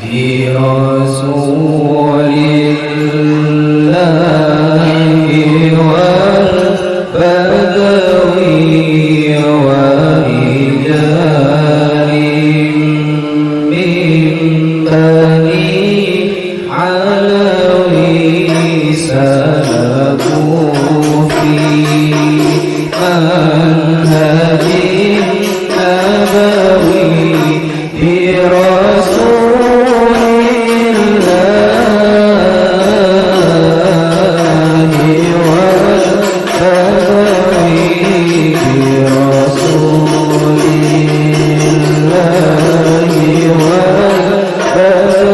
برسول الله والبدوي ورجال من بني علوي سلكوا في منهج النبوي برسول الله والبدوي برسول الله والبدوي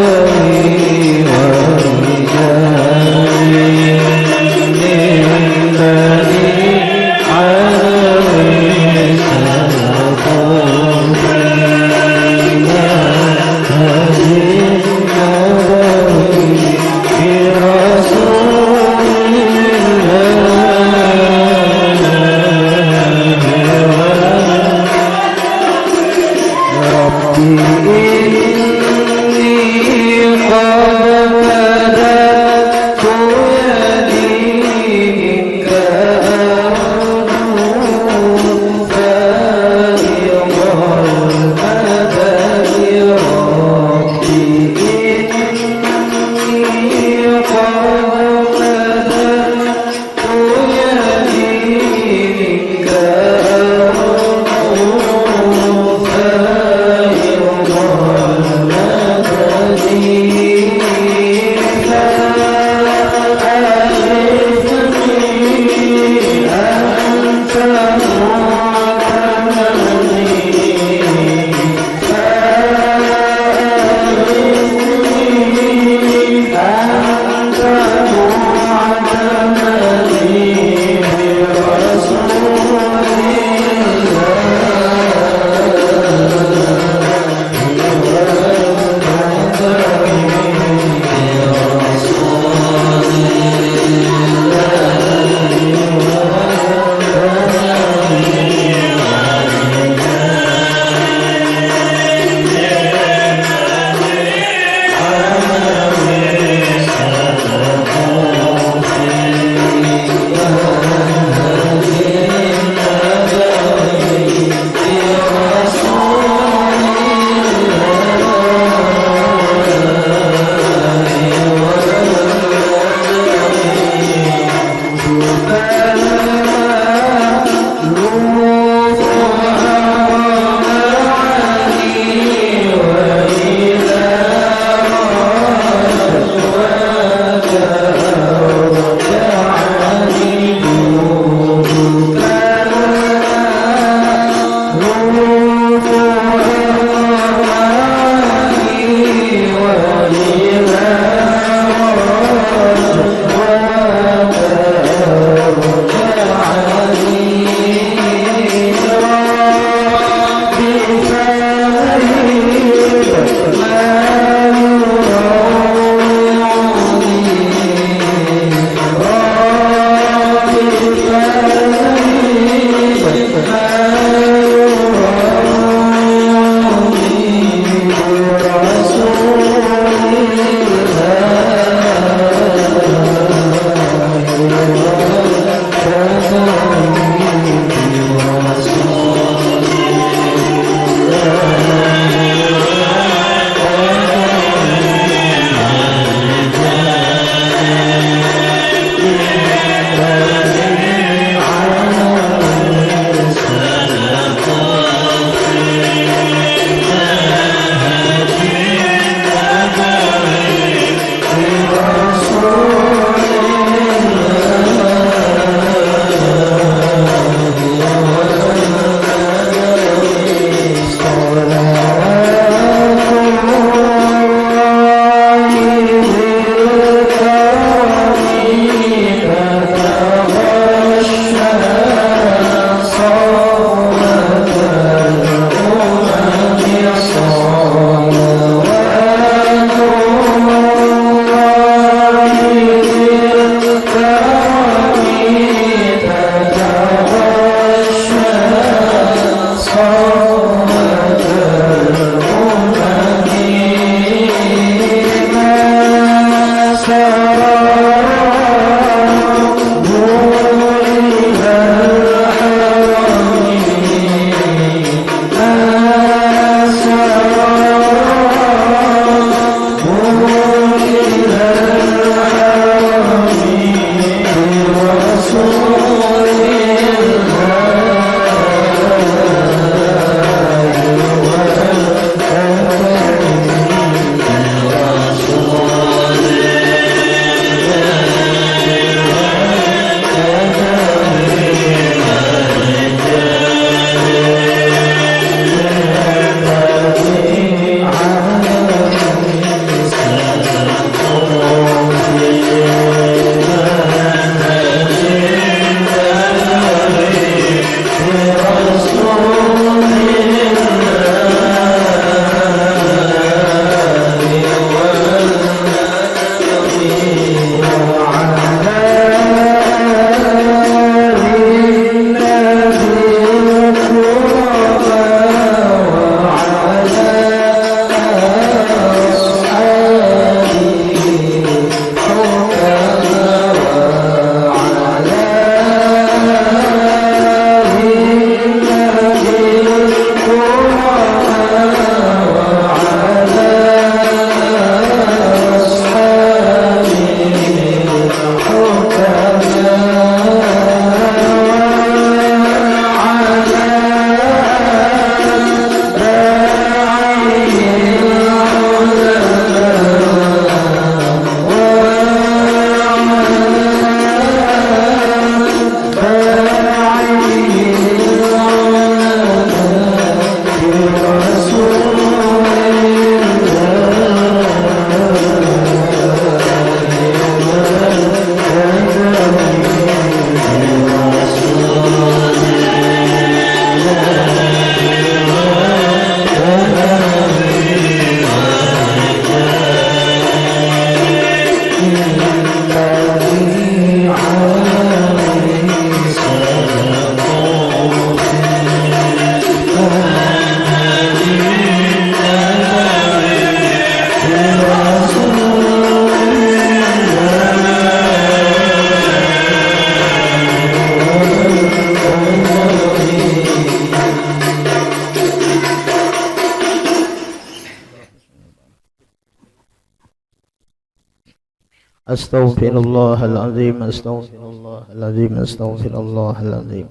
Astaghfirullahaladzim, astaghfirullahaladzim, astaghfirullahaladzim.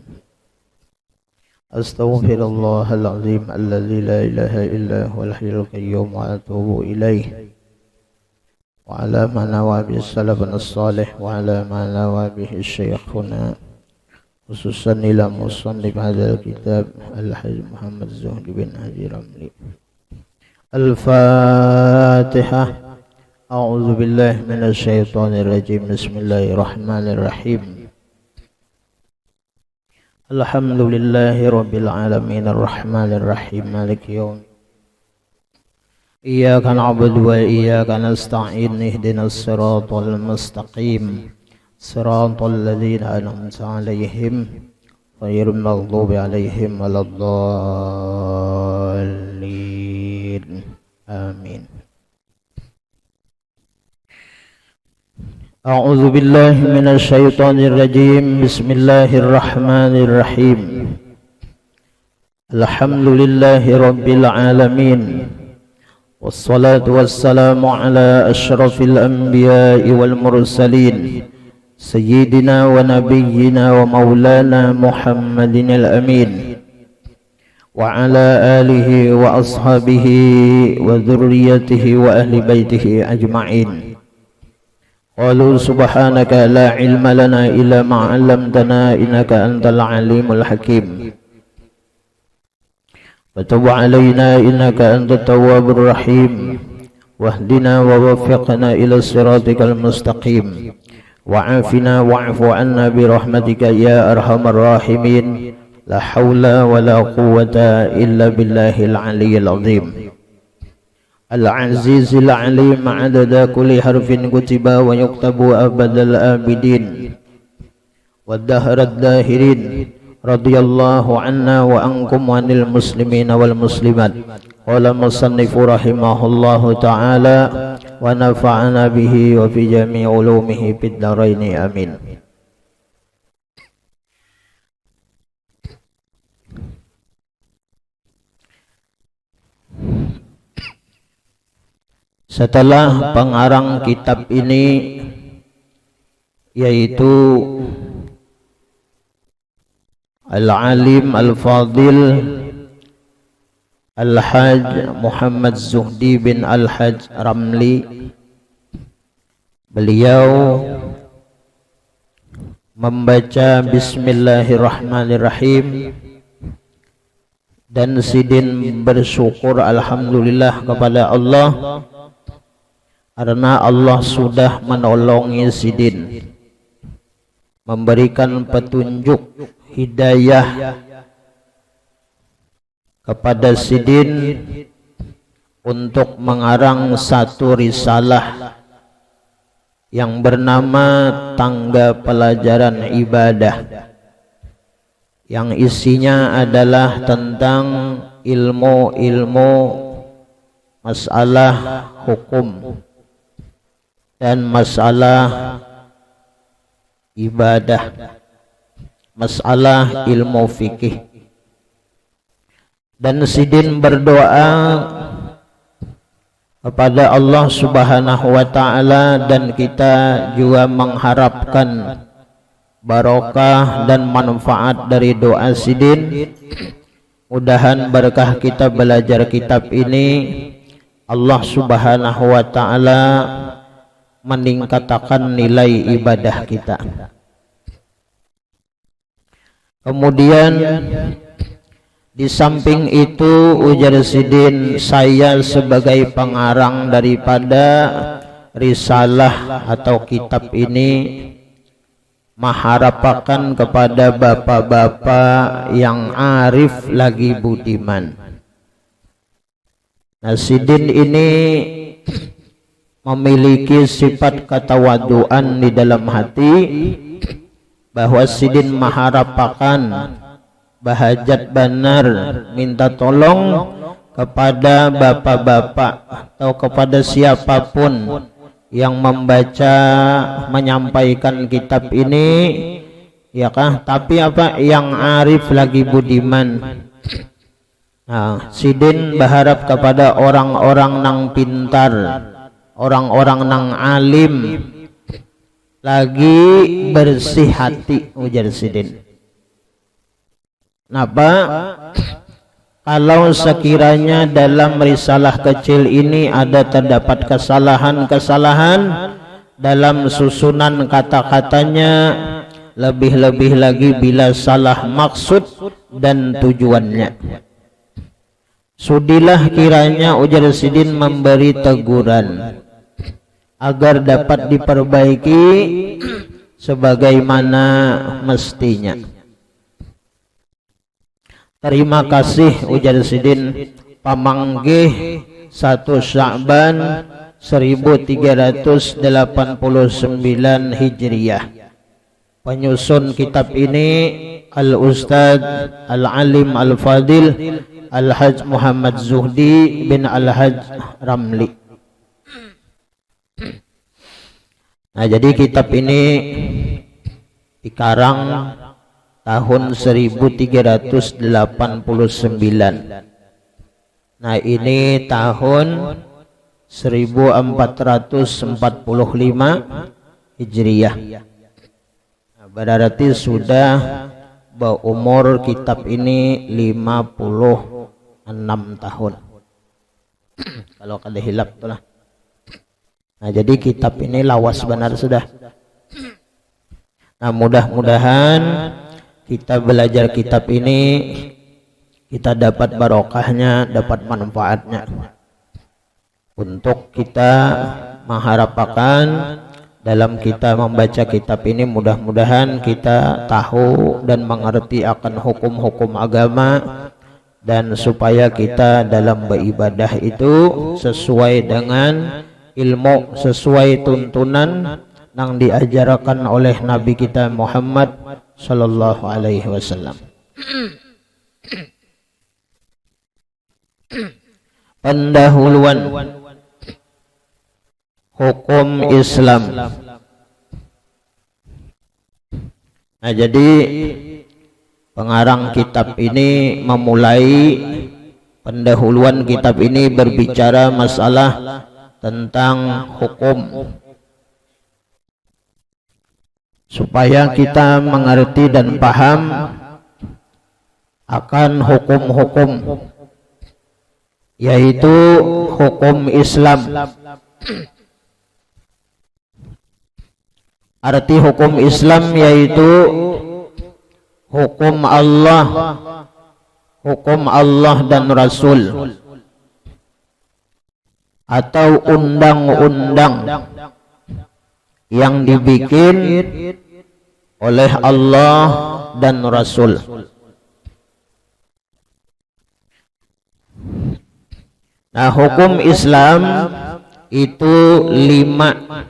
Astaghfirullahaladzim alladzi la ilaha illa huwal hayyul qayyum wa atubu ilaih. Wa ala ma nawa bis salafun as-salih wa ala ma nawa bihi syekhuna khususan ila musannif hadzal kitab Al-Hajj Muhammad Zuhdi bin Haji Ramli. Al-Fatihah. A'udzu billahi minasy syaithanir rajim. Bismillahirrahmanirrahim. Alhamdulillahi rabbil alamin arrahmanir rahim maliki yaum. Iyyaka na'budu wa iyyaka nasta'in ihdinas siratal mustaqim. Siratal ladzina an'amta 'alaihim ghairil maghdubi 'alaihim waladdallin. Amin. A'udzu billahi minasy syaithanir rajim. Bismillahirrahmanirrahim. Alhamdulillahi rabbil alamin. Wassalatu wassalamu ala asyrafil anbiya'i wal mursalin sayyidina wa nabiyyina wa maulana Muhammadin al-amin wa ala alihi wa ashabihi wa dhurriyyatihi wa ahli baitihi ajma'in. Qalu subhanaka la ilma lana illa ma 'allamtana innaka antal alimul hakim. Wa tub 'alaina innaka antat tawwabur rahim. Wahdina wa waffiqna ila siratikal mustaqim. Wa'afina wa'fu 'anna bi rahmatika ya arhamar rahimin. La haula wa la quwwata illa billahil aliyyil azim. Al-Azizil Alim adada kulli harfin kutiba wa yuktabu abadal abidin wa dahrad dahirin radiyallahu anna wa ankum wa anil muslimina wal muslimat. Qala musannifu rahimahullahu ta'ala wa nafa'ana bihi wa fi jami' ulumihi fid dharaini amin. Setelah pengarang kitab ini yaitu Al-Alim Al-Fadil Al-Hajj Muhammad Zuhdi bin Al-Hajj Ramli, beliau membaca Bismillahirrahmanirrahim dan sidin bersyukur alhamdulillah kepada Allah karena Allah sudah menolongi sidin, memberikan petunjuk hidayah kepada sidin untuk mengarang satu risalah yang bernama Tangga Pelajaran Ibadah, yang isinya adalah tentang ilmu-ilmu masalah hukum dan masalah ibadah, masalah ilmu fikih. Dan sidin berdoa kepada Allah Subhanahu wa ta'ala, dan kita juga mengharapkan barokah dan manfaat dari doa sidin. Mudahan berkah kita belajar kitab ini, Allah Subhanahu wa ta'ala meningkatkan nilai ibadah kita. Kemudian di samping itu, ujar sidin, saya sebagai pengarang daripada risalah atau kitab ini mengharapkan kepada bapak-bapak yang arif lagi budiman. Nah, sidin ini memiliki sifat ketawaduan di dalam hati, bahwa sidin mengharapkan bahajat benar minta tolong kepada bapak-bapak atau kepada siapapun yang membaca menyampaikan kitab ini, ya kah, tapi apa yang arif lagi budiman. Nah, sidin berharap kepada orang-orang nang pintar, orang-orang nang alim, lagi bersih hati, ujar Sidin. Kenapa? Kalau sekiranya dalam risalah kecil ini ada terdapat kesalahan-kesalahan dalam susunan kata-katanya, lebih-lebih lagi bila salah maksud dan tujuannya, sudilah kiranya, ujar Sidin, memberi teguran agar dapat diperbaiki sebagaimana mestinya. Terima kasih, ujar Sidin, pamanggih 1 Sya'ban 1389 Hijriyah. Penyusun kitab ini Al-Ustadz Al-Alim Al-Fadil Al-Hajj Muhammad Zuhdi bin Al-Hajj Ramli. Nah, jadi kitab ini dikarang tahun 1389. Nah, ini tahun 1445 Hijriyah. Nah, berarti sudah berumur kitab ini 56 tahun. Kalau kada hilap tuh lah. Nah, jadi kitab ini lawas benar sudah. Nah, mudah-mudahan kita belajar kitab ini kita dapat barokahnya, dapat manfaatnya. Untuk kita mengharapkan dalam kita membaca kitab ini, mudah-mudahan kita tahu dan mengerti akan hukum-hukum agama, dan supaya kita dalam beribadah itu sesuai dengan ilmu, sesuai tuntunan yang diajarkan oleh Nabi kita Muhammad sallallahu alaihi wasallam. Pendahuluan hukum Islam. Nah, jadi pengarang kitab ini memulai pendahuluan kitab ini berbicara masalah tentang hukum, supaya kita mengerti dan paham akan hukum-hukum, yaitu hukum Islam. Arti hukum Islam yaitu hukum Allah dan Rasul, atau undang-undang yang dibikin oleh Allah dan Rasul. Nah, hukum Islam itu 5.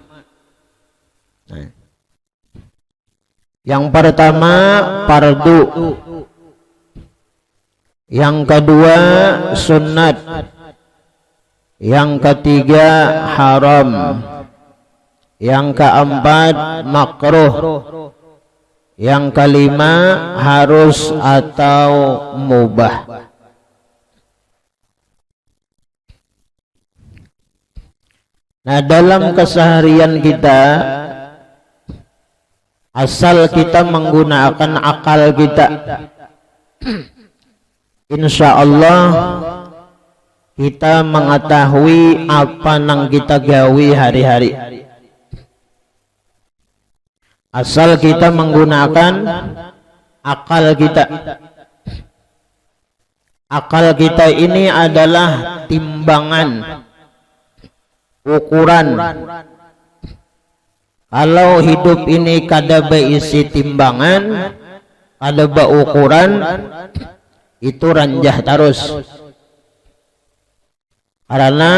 Yang pertama fardu, yang kedua sunnat, yang ketiga haram, yang keempat makruh, yang kelima harus atau mubah. Nah, dalam keseharian kita, asal kita menggunakan akal kita, insya Allah kita mengetahui apa yang kita gawi hari-hari. Asal kita menggunakan akal kita. Akal kita ini adalah timbangan, ukuran. Kalau hidup ini kada berisi timbangan, kada berukuran, itu ranjah terus. Karena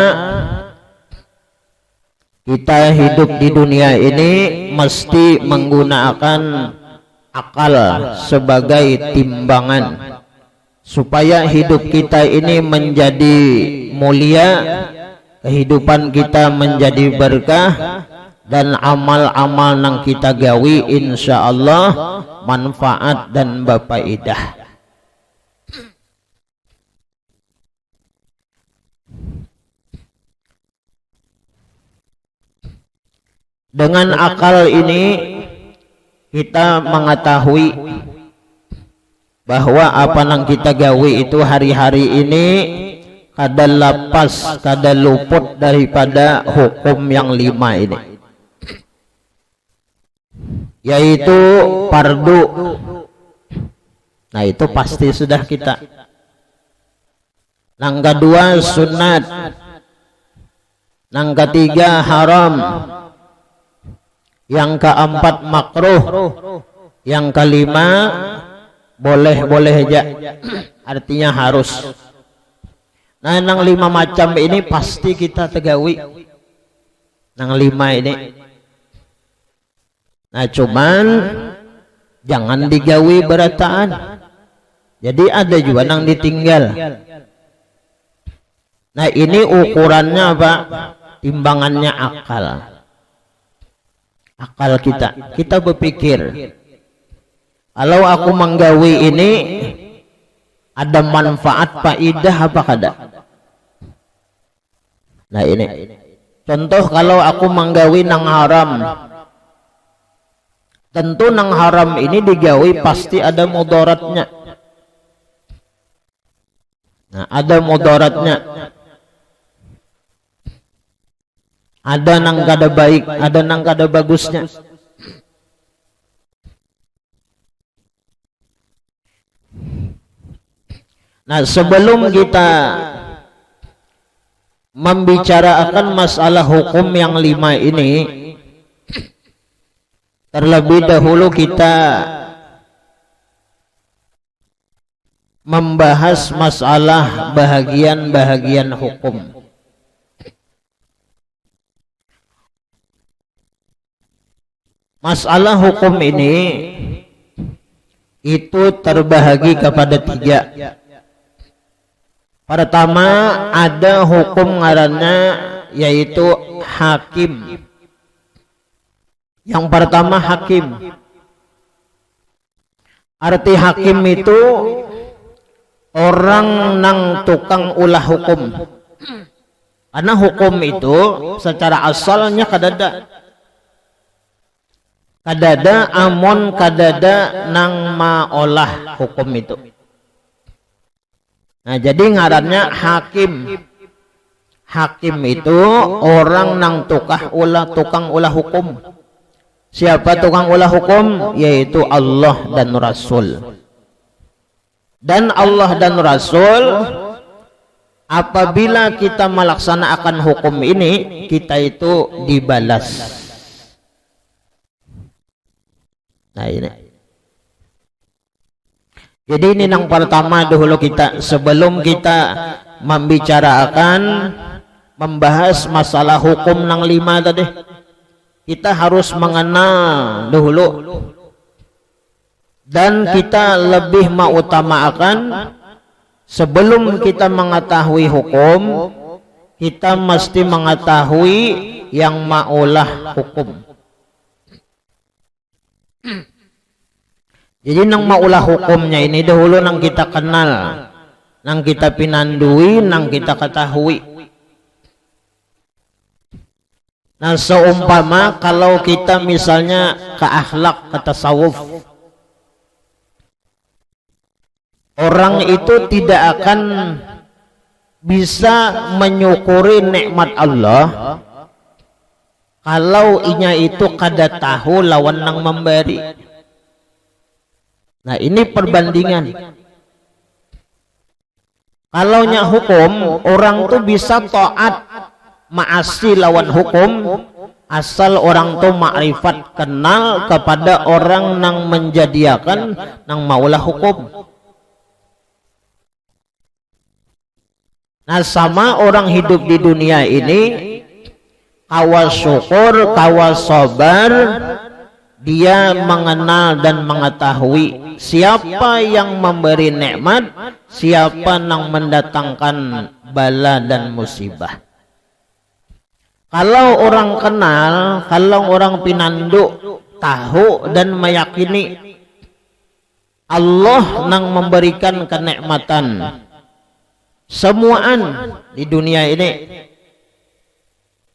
kita hidup di dunia ini mesti menggunakan akal sebagai timbangan, supaya hidup kita ini menjadi mulia, kehidupan kita menjadi berkah, dan amal-amal yang kita gawi insya Allah manfaat dan berfaedah. Dengan akal ini kita mengetahui bahwa apa yang kita gawe itu hari-hari ini kada lepas, kada luput daripada hukum yang 5 ini, yaitu fardu. Nah itu pasti sudah kita. Yang kedua sunat, yang ketiga haram, yang keempat makruh, yang kelima boleh-boleh aja, artinya harus. Nah yang 5 macam ini pasti kita tegawi, yang 5 ini. Nah cuman jangan digawi berataan, jadi ada juga yang ditinggal. Nah ini ukurannya apa? Timbangannya akal. Akal kita berpikir, kalau aku menggawi ini ada manfaat faidah apa kada? Nah ini contoh, kalau aku menggawi nang haram, tentu nang haram ini digawi pasti ada mudaratnya. Nah ada mudaratnya, ada nang kada baik, ada nang kada bagusnya. Nah sebelum kita membicarakan masalah hukum yang 5 ini, terlebih dahulu kita membahas masalah bahagian-bahagian hukum. Masalah hukum ini itu terbahagi kepada 3. Pertama ada hukum ngarannya yaitu hakim. Yang pertama hakim. Arti hakim itu orang nang tukang ulah hukum. Karena hukum itu secara asalnya kadada amon kadada nang maolah hukum itu. Nah jadi ngarannya hakim. Hakim itu orang nang tukang ulah hukum. Siapa tukang ulah hukum? Yaitu Allah dan Rasul. Dan Allah dan Rasul, apabila kita melaksanakan hukum ini, kita itu dibalas. Nah ini. Jadi ini yang pertama dahulu kita, sebelum kita membahas masalah hukum yang 5 tadi, kita harus mengenal dahulu. Dan kita lebih mengutamakan, sebelum kita mengetahui hukum, kita mesti mengetahui yang maulah hukum. Jadi nang maulah hukumnya ini dahulu nang kita kenal, nang kita pinandui, nang kita ketahui. Nah seumpama kalau kita misalnya ke akhlak, ke tasawuf, orang itu tidak akan bisa menyukuri nikmat Allah kalau inya itu kada tahu lawan nang memberi. Nah ini perbandingan. Kalau nya hukum, orang tuh bisa taat maasi lawan hukum asal orang tuh makrifat, kenal kepada orang nang menjadiakan nang maulah hukum. Nah sama orang hidup di dunia ini, kawas syukur, kawas sabar, dia mengenal dan mengetahui siapa yang memberi nikmat, siapa yang mendatangkan bala dan musibah. Kalau orang kenal, kalau orang pinanduk, tahu dan meyakini Allah yang memberikan kenikmatan semuaan di dunia ini,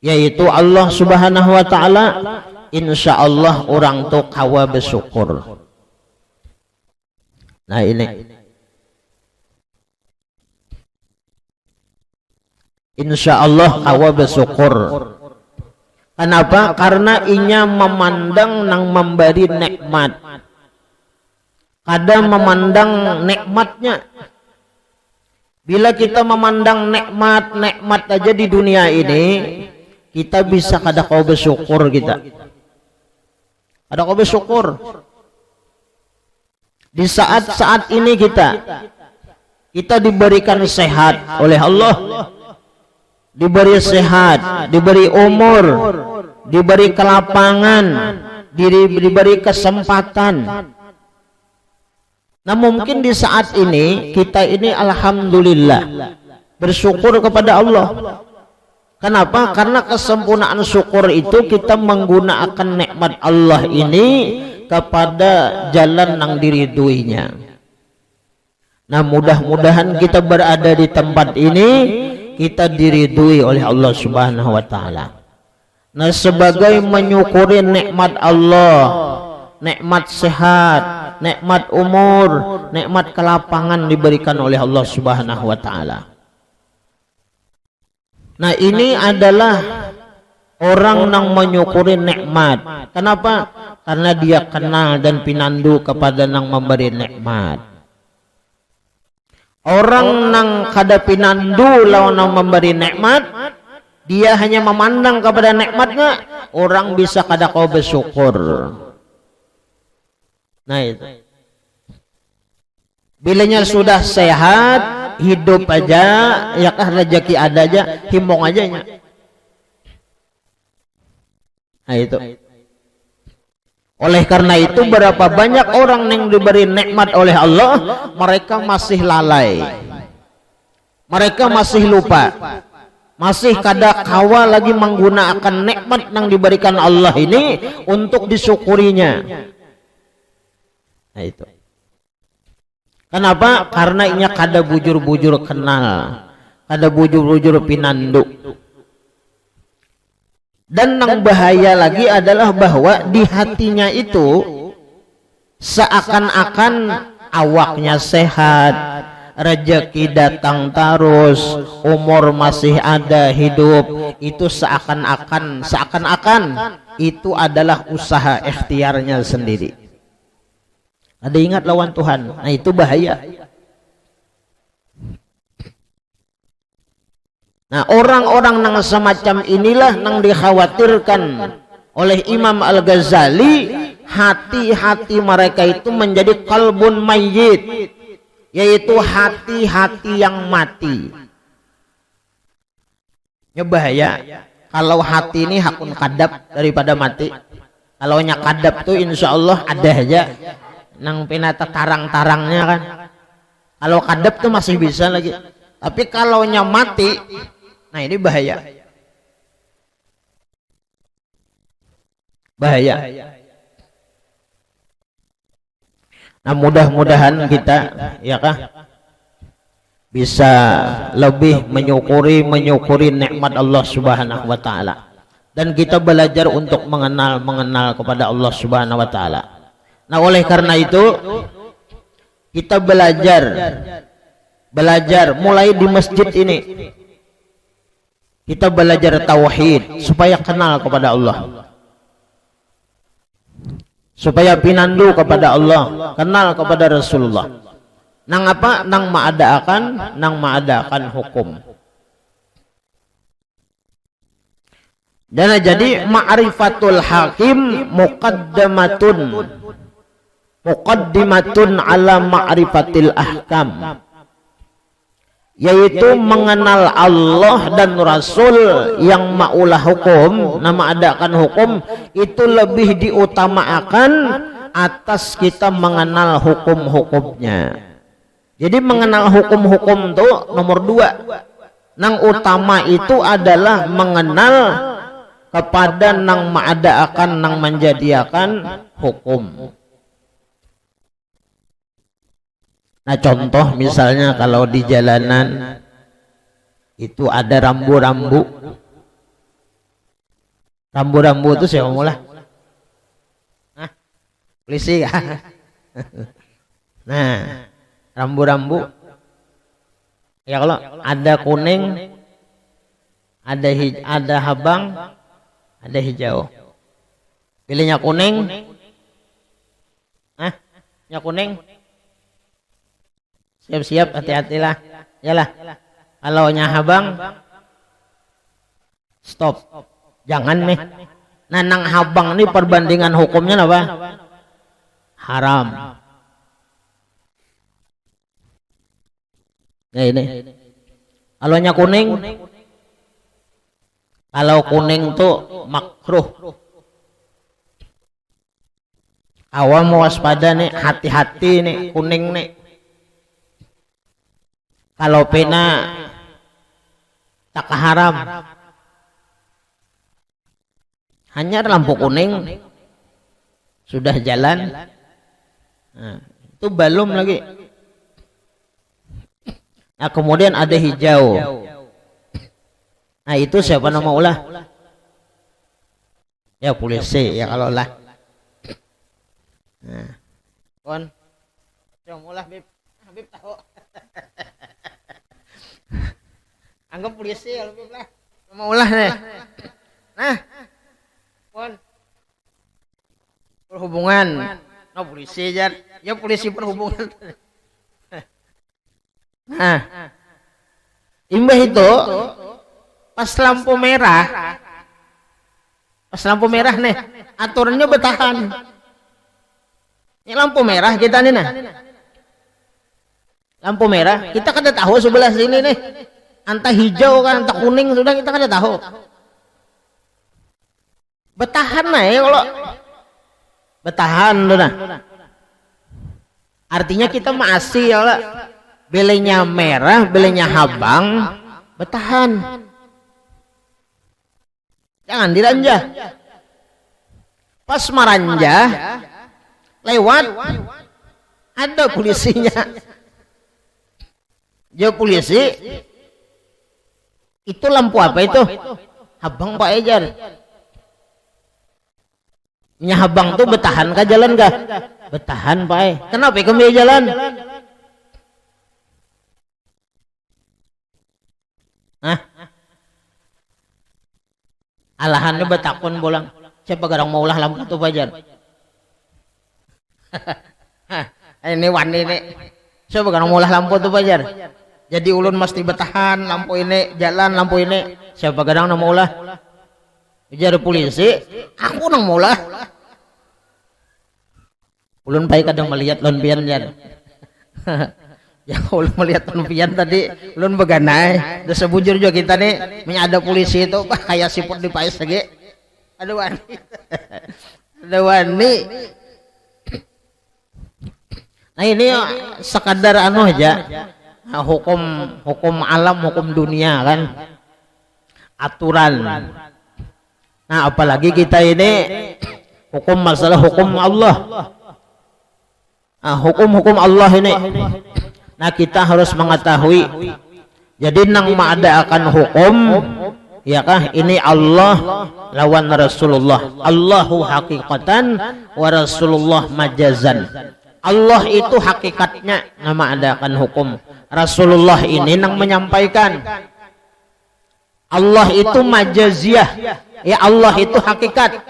yaitu Allah Subhanahu wa taala, insyaallah orang tuh kawa bersyukur. Nah ini insyaallah kawa bersyukur. Kenapa? Karena inya memandang nang memberi nikmat. Kadang memandang nikmatnya. Bila kita memandang nikmat aja di dunia ini, kita bisa kada kau bersyukur kita. Kada kau bersyukur. Di saat-saat ini kita diberikan sehat oleh Allah. Diberi sehat, diberi umur, diberi kelapangan, diberi kesempatan. Nah mungkin di saat ini kita ini alhamdulillah bersyukur kepada Allah. Kenapa? Karena kesempurnaan syukur itu kita menggunakan nikmat Allah ini kepada jalan yang diriduinya. Nah mudah-mudahan kita berada di tempat ini kita diridui oleh Allah Subhanahu wa taala. Nah sebagai menyukuri nikmat Allah, nikmat sehat, nikmat umur, nikmat kelapangan diberikan oleh Allah Subhanahu wa taala. Nah ini adalah orang yang menyukuri nikmat. Kenapa? Karena dia kenal dan pinandu kepada yang memberi nikmat. Orang nang kada pinandu lawan nang memberi nikmat, dia hanya memandang kepada nikmatnya, orang bisa kada kau bersyukur. Nah itu. Bilanya sudah sehat, hidup aja, ya kah rezeki ada aja, himbong aja nya. Nah itu. Oleh karena itu berapa banyak orang yang diberi nikmat oleh Allah, mereka masih lalai, mereka masih lupa, masih kada kawa lagi menggunakan nikmat yang diberikan Allah ini untuk disyukurinya. Nah itu. Kenapa? Karena inya kada bujur-bujur kenal, kada bujur-bujur pinandu. Dan yang bahaya lagi adalah bahwa di hatinya itu seakan-akan awaknya sehat, rezeki datang terus, umur masih ada, hidup itu seakan-akan itu adalah usaha ikhtiarnya sendiri. Ada ingat lawan Tuhan. Nah itu bahaya. Nah orang-orang yang semacam inilah yang dikhawatirkan oleh Imam Al-Ghazali, hati-hati mereka itu menjadi qalbun mayyit, yaitu hati-hati yang mati. Ya bahaya kalau hati ini hakun kadap daripada mati. Kalau nya kadap tuh insya Allah ada aja nang pinata tarang-tarangnya kan. Kalau kadap tuh masih bisa lagi, tapi kalau nya mati, nah ini bahaya. Bahaya. Nah mudah-mudahan kita ya kah bisa lebih menyukuri nikmat Allah Subhanahu wa taala, dan kita belajar untuk mengenal kepada Allah Subhanahu wa taala. Nah oleh karena itu kita belajar mulai di masjid ini. Kita belajar tauhid supaya kenal kepada Allah, supaya pinandu kepada Allah, kenal kepada Rasulullah. Nang apa? Nang maadakan hukum. Dan jadi ma'rifatul hakim muqaddimatun ala ma'rifatil ahkam, yaitu mengenal Allah dan Rasul yang maulah hukum, nama adakan hukum itu lebih diutamakan atas kita mengenal hukum-hukumnya. Jadi mengenal hukum-hukum itu nomor 2. Nang utama itu adalah mengenal kepada nang maadakan, nang menjadiakan hukum. Nah contoh misalnya kalau di jalanan itu ada rambu-rambu Rambu-rambu itu siapa mula? Hah? Polisi ya? Nah, rambu-rambu. Ya kalau ada kuning, ada habang, ada hijau. Pilihnya kuning. Hah? Yang kuning. Siap-siap, hati-hatilah. Yalah. Kalau habang, stop. Jangan nih. Nanang habang ini perbandingan hukumnya apa? Haram. Ya ini. Kalau kuning, kalau kuning tuh makruh. Awam waspada nih, hati-hati nih kuning nih. Kalau pena tak haram. Hanya lampu kuning sudah jalan. Nah, itu belum lagi. Nah, kemudian ada hijau. Nah, itu siapa nama ulah? Ya polisi ya kalau lah. Nah, kon, coba ulah Habib tahu. Anggap polisi ya lebih lah. Mau ulah nih. Nah, kon perhubungan. No polisi jar. Ya polisi perhubungan. Nah, imbah itu pas lampu merah nih aturannya bertahan. Ini lampu merah kita nih nah. Lampu merah kita kada tahu sebelah sini nih. Antah hijau kan, antah kuning sudah kita kada tahu. Bertahan nah ya kalau bertahan tuh nah. Artinya kita masih ya lah. Belenya merah, belenya habang, bertahan. Jangan diranjah. Pas maranjah, lewat, ada polisinya. Dia polisi, itu lampu apa itu? Habang Pak Ejar. Habang tuh bertahan kah jalan kah? Bertahan Pak E. Kenapa kami jalan? Hah? Alahannya betakun bolang. Siapa garang maulah lampu tuh Fajar? Ini wani nih. Siapa garang maulah lampu tuh Fajar? Jadi ulun mesti bertahan lampu ini jalan lampu ini. Siapa garang nak maulah? Jadi polisi, aku nang maulah. Ulun baik kadang melihat lonpian jar. Ya ulun melihat lonpian tadi, ulun beganai. Dan sebujur juga kita nih, ada polisi itu, kayak siput di pais lagi. Ada wani, ada wani. Nah ini sekadar anu aja, hukum alam, hukum dunia kan, aturan. Nah apalagi kita ini hukum masalah hukum Allah. Hukum-hukum Allah ini. Nah kita harus mengetahui. Jadi nang mengadakan hukum, ya kah ini Allah lawan Rasulullah. Allahu hakikatan wa Rasulullah majazan. Allah itu hakikatnya nama adakan hukum. Rasulullah ini nang menyampaikan. Allah itu majaziyah. Ya Allah itu hakikat.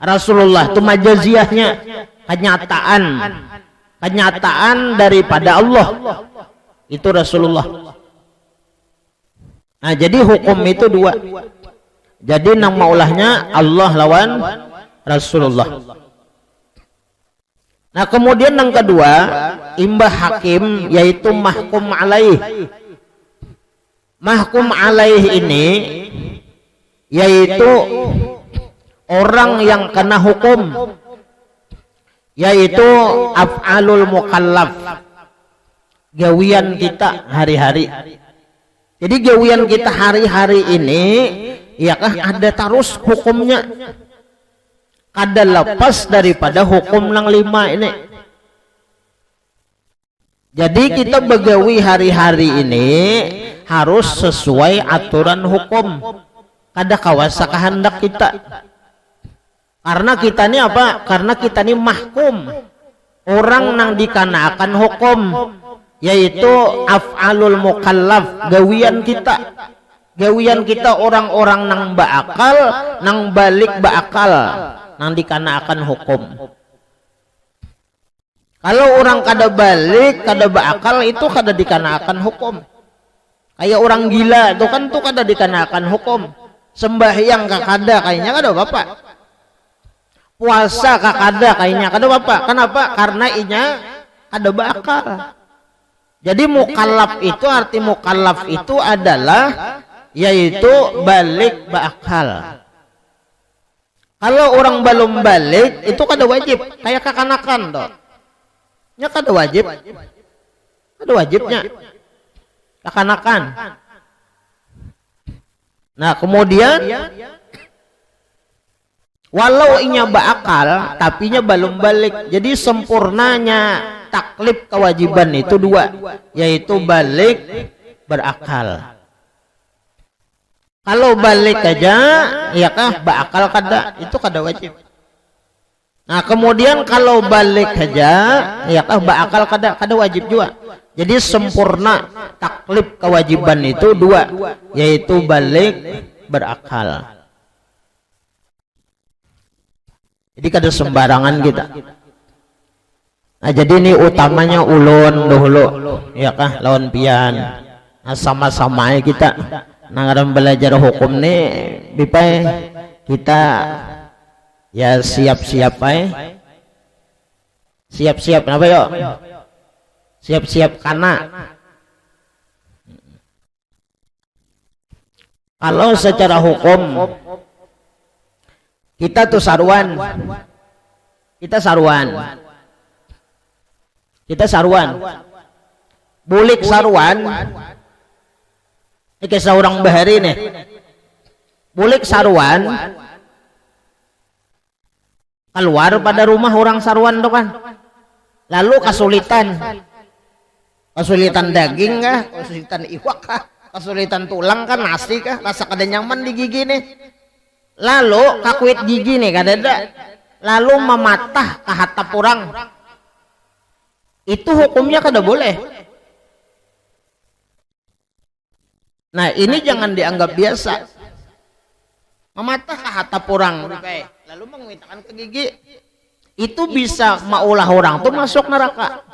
Rasulullah itu majaziahnya, kenyataan daripada Allah. Itu Rasulullah. Nah, jadi hukum itu dua. Jadi nang maulahnya Allah lawan Rasulullah. Nah, kemudian yang kedua, imbah hakim yaitu mahkum alaih. Mahkum alaih ini yaitu orang yang kena hukum, yaitu af'alul mukallaf, gawian kita hari-hari. Jadi gawian kita hari-hari ini ya kah ada terus hukumnya, kada lepas daripada hukum nang 5 ini. Jadi kita begawi hari-hari ini harus sesuai aturan hukum, kada kawasa kehendak kita. Karena kita ini apa? Karena kita ini mahkum, orang nang dikanakan hukum, yaitu af'alul mukallaf, gawian kita orang-orang nang baakal, nang balik baakal, nang dikanakan hukum. Kalau orang kada balik, kada baakal, itu kada dikanakan hukum. Kayak orang gila itu kan tuh kada dikanakan hukum. Sembahyang kakada kayaknya kada bapak. Puasa kakada kayaknya kada bapak. Kenapa? Karena inya kada baakal. Jadi mukallaf itu, arti mukallaf itu adalah yaitu balik baakal. Kalau orang belum balik itu kada wajib, kayak kekanakan toh. Nya kada wajib. Kada wajibnya. Kekanakan. Nah, kemudian walau inya baakal tapi nya belum balik. Jadi sempurnanya taklif kewajiban itu dua, yaitu balik, berakal. Kalau balik aja ya kah baakal kada, itu kada wajib. Nah, kemudian kalau balik aja ya kah baakal kada wajib juga. Jadi sempurna taklif kewajiban itu dua, yaitu balik, berakal. Jadi kada sembarangan kita. Nah, jadi ini utamanya ulun dahulu ya kah lawan pian. Nah, sama-sama kita nangaran belajar hukum nih bipai kita ya siap-siap siap-siap apa yuk, siap-siap karena kalau secara hukum kita tuh saruan, bulik saruan ini kisah orang bahari nih, bulik saruan keluar pada rumah orang saruan tuh kan, lalu kesulitan daging kah, kesulitan iwak kah, kesulitan tulang kan, nasi kah, rasa kada nyaman di gigi nih, lalu kakuit gigi nih kadada, lalu mematah ke hatap orang, itu hukumnya kada boleh. Nah, ini jangan dianggap biasa. Mematah ke hatap orang lalu mengwitakan ke gigi, itu bisa maulah orang tuh masuk neraka.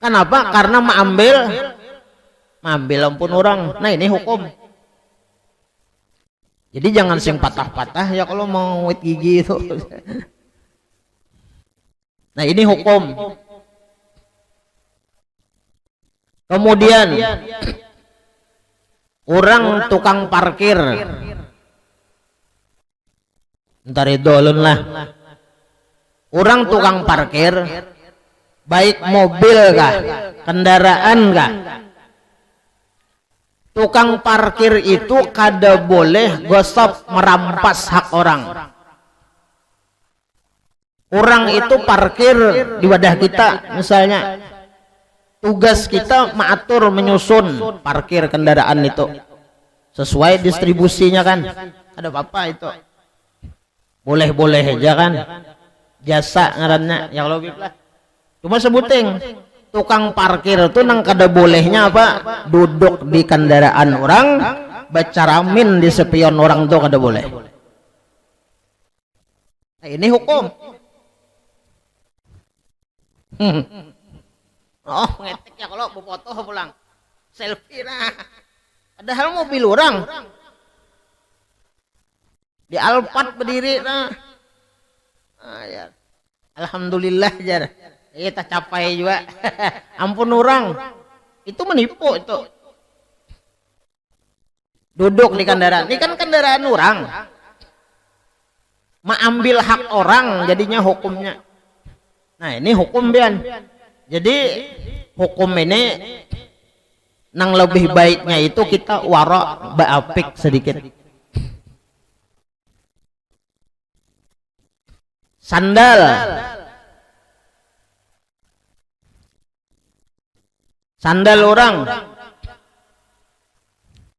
Kenapa? Karena mengambil ampun orang. Nah, ini hukum. Jadi jangan sing patah-patah ya kalau mau ngwit gigi itu. Nah, ini hukum. Kemudian orang tukang parkir, ntar itu ulun lah. Orang tukang parkir, baik mobil kah, kendaraan kah, tukang parkir itu kada boleh gosok merampas hak orang. Orang itu parkir di wadah kita, misalnya tugas kita mengatur, menyusun parkir kendaraan itu sesuai distribusinya kan, ada apa-apa itu boleh-boleh aja kan, jasa ngarannya ya kalau lah. Cuma sebuting tukang parkir itu nang kada bolehnya apa, duduk di kendaraan orang, baca ramin di sepion orang tuh kada boleh. Nah, ini hukum. Oh, ngetik ya kalau mau foto pulang selfie nah. Padahal mobil orang di Alphard berdiri nah. Ya. Alhamdulillah jar. Kita capai juga. Ampun orang. Itu menipu itu. Duduk di kendaraan. Ini kan kendaraan orang. Mengambil hak orang jadinya hukumnya. Nah, ini hukum bian. Jadi hukum ini nang lebih baiknya itu kita warok baapik sedikit. Sandal orang.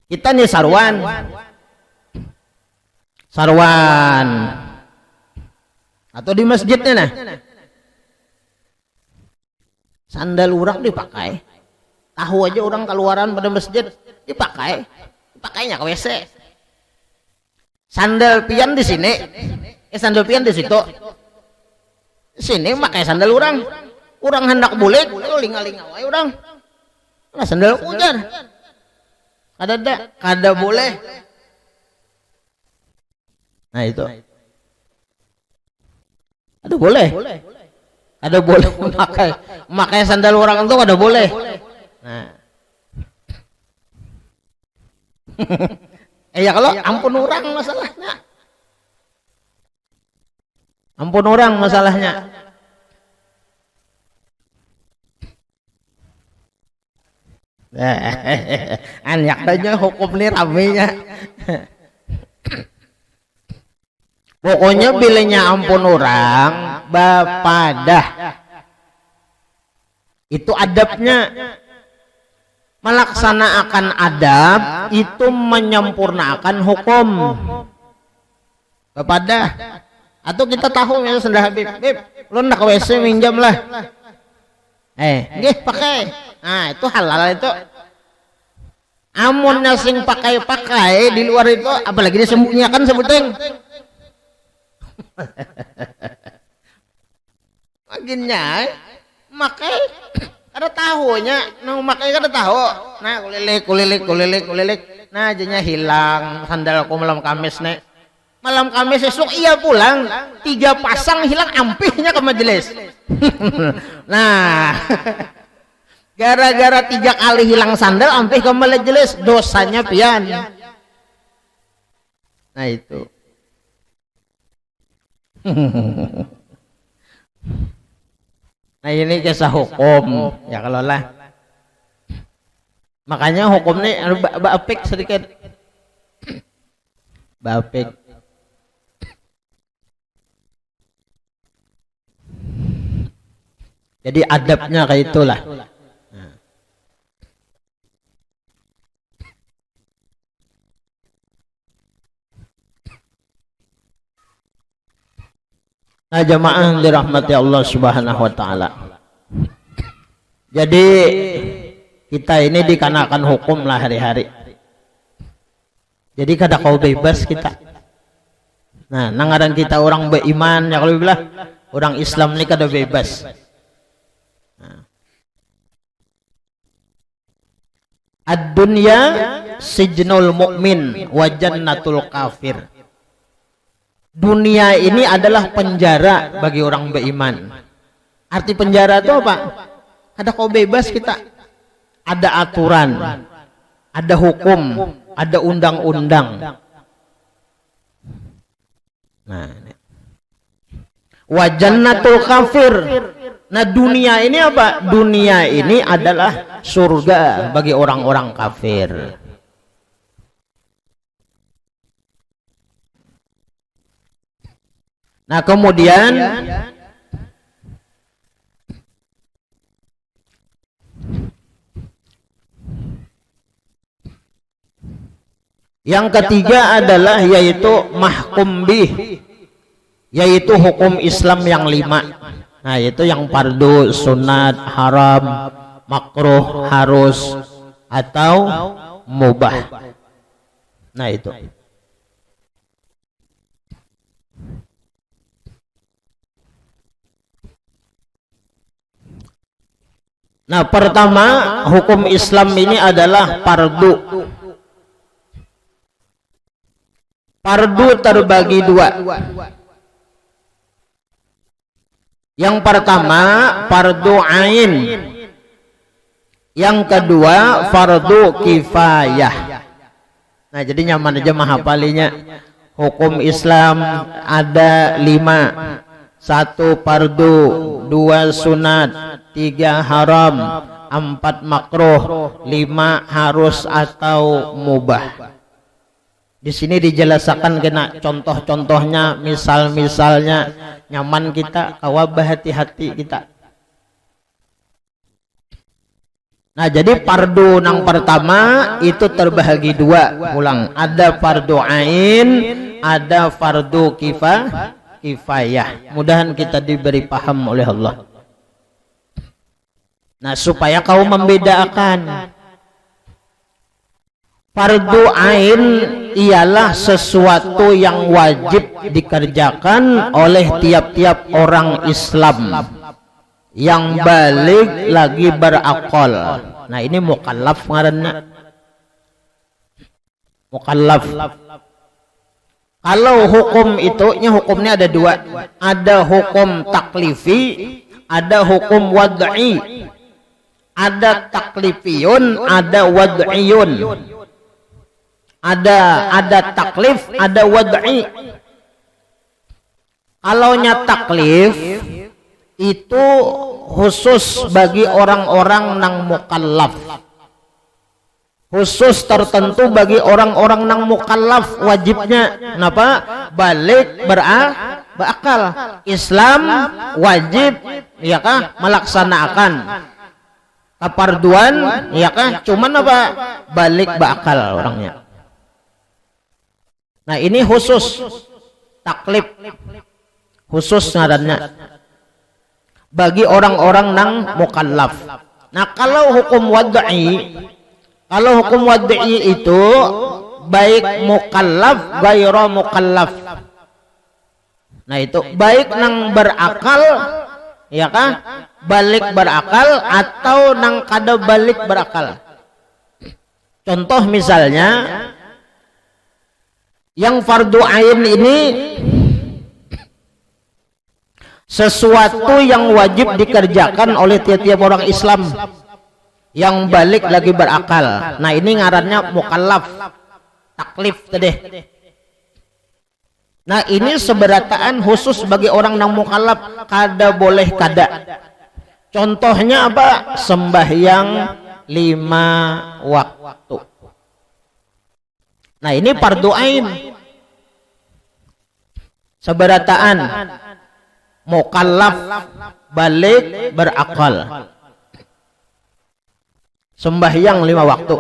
Kita nih sarwan. Atau di masjidnya nah. Sandal orang dipakai. Tahu aja orang keluaran pada masjid dipakai. Dipakainya ke WC. Sandal pian di sini. Sandal pian di situ. Sini pakai sandal orang. Orang hendak bulik, linga-linga wae orang. Nah sandal ujar. Kada boleh. Nah itu. Ada boleh. Ada boleh memakai sandal orang itu ada boleh. Nah. Ya kalau ampun orang masalahnya. Ampun orang masalahnya. Anyak aja hukum ini ramenya. Pokoknya bilanya ampun orang bapadah. Itu adabnya. Melaksanakan adab itu menyempurnakan hukum. Bapadah. Atau kita tahu ya sudah Habib, lu nak WC minjam lah. Nggih pakai. Nah, itu halal itu. Amunnya sing pakai di luar itu apalagi disembunyikan sebuteng. Makinnya makai ada tahunya, nah makai kada tahu. Nah, kulilik. Nah, jadinya hilang sandalku malam Kamis nek. Malam Kamis esok ia pulang 3 pasang hilang ampihnya ke majelis. Nah, gara-gara 3 kali hilang sandal ampih ke majelis dosanya pian. Nah itu. Nah ini kisah hukum ya kalau lah. Makanya hukumnya bapik sedikit. Bapik. Jadi adabnya kayak itulah. Nah jamaah dirahmati Allah Subhanahu wa taala. Jadi kita ini dikenakan hukum lah hari-hari. Jadi kada kau bebas kita. Nah, nangaran kita orang beriman ya kalau bilang orang Islam ini kada bebas. Ad-dunya sijnul mu'min wa jannatul kafir. Dunia ini adalah penjara bagi orang beriman. Arti penjara itu apa? Ada kau bebas kita. Ada aturan, ada hukum, ada undang-undang. Nah, wa jannatul kafir. Nah dunia ini apa? Dunia ini adalah surga bagi orang-orang kafir. Nah kemudian yang ketiga adalah yaitu mahkum bih, yaitu hukum Islam yang 5. Nah itu yang fardu, sunat, haram, makruh, harus atau mubah. Nah itu. Nah pertama hukum Islam ini adalah fardu. Fardu terbagi 2. Yang pertama fardu ain, yang kedua fardu kifayah. Nah jadi nyaman aja menghafalinya. Hukum Islam ada 5. 1 fardu, 2 sunat, 3 haram, 4 makruh, 5 harus atau mubah. Di sini dijelaskan kena contoh-contohnya, misal-misalnya, nyaman kita, kawabah hati-hati kita. Nah jadi fardu yang pertama itu terbagi 2. Ulang, ada fardu ain, ada fardu kifayah. Mudahan kita diberi paham oleh Allah. Nah, supaya kau membedakan, fardu ain ialah sesuatu yang wajib dikerjakan oleh tiap-tiap orang Islam yang balik lagi berakal. Nah, ini mukallaf ngaranna. Mukallaf. Kalau hukum hukumnya ada dua. Ada hukum taklifi, ada hukum wad'i. Ada taklifiyun, ada wad'iyun. Ada taklif, ada wad'i. Kalaunya taklif itu khusus bagi orang-orang nang mukallaf. Khusus tertentu bagi orang-orang nang mukallaf, wajibnya kenapa? Balik berakal. Islam wajib ya kah melaksanakan keparduan ya kah, cuman apa? Balik berakal orangnya. Nah, ini khusus taklif, khusus ngarannya bagi orang-orang nang mukallaf. Nah, kalau hukum wad'i itu baik mukallaf gairo mukallaf. Nah, itu baik nang berakal ya kah balik berakal atau nang kada balik berakal. Contoh misalnya yang fardu ain ini sesuatu yang wajib dikerjakan oleh tiap-tiap orang Islam yang balik lagi berakal. Nah, ini ngarannya mukallaf, taklif tadi. Nah, ini seberataan khusus bagi orang nang mukallaf, kada boleh kada. Contohnya apa? Sembahyang 5 waktu. Nah, ini fardu ain. Seberataan mukallaf balik berakal. Sembahyang 5 waktu.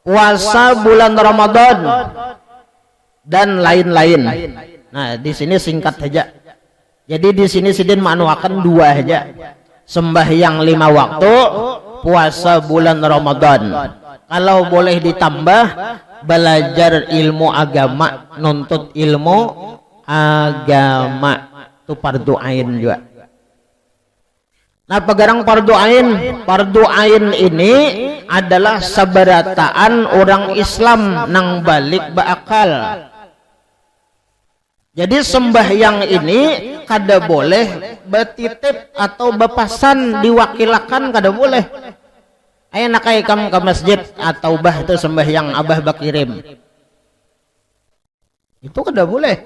Puasa bulan Ramadan dan lain-lain. Nah, di sini singkat saja. Jadi di sini sidin manuakan 2 saja. Sembahyang 5 waktu, puasa bulan Ramadan. Kalau boleh ditambah, belajar ilmu agama, nuntut ilmu agama, itu fardu ain juga. Nah, pegarang fardu ain ini adalah seberataan orang Islam nang balik beakal. Jadi sembahyang ini kada boleh betitip atau bepasan diwakilakan, kada boleh. Ayo nakai kam ke masjid atau bah itu sembahyang abah bakirim. Itu kada boleh.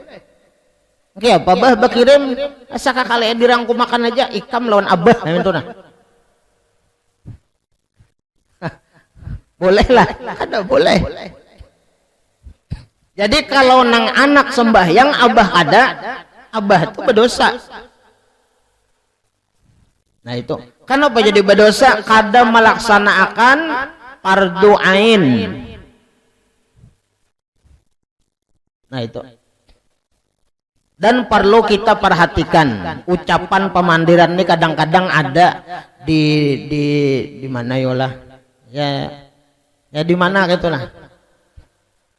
Oke, apa bah bakirim asa kakale dirangku makan aja ikam lawan abah itu nah. Boleh lah, kada boleh. Jadi kalau nang anak sembahyang abah ada, abah itu berdosa. Nah, itu kenapa jadi berdosa? Kada melaksanakan fardu ain. Nah, itu. Dan perlu kita perhatikan ucapan pemandiran ini kadang-kadang ada di mana yolah ya di mana gitulah.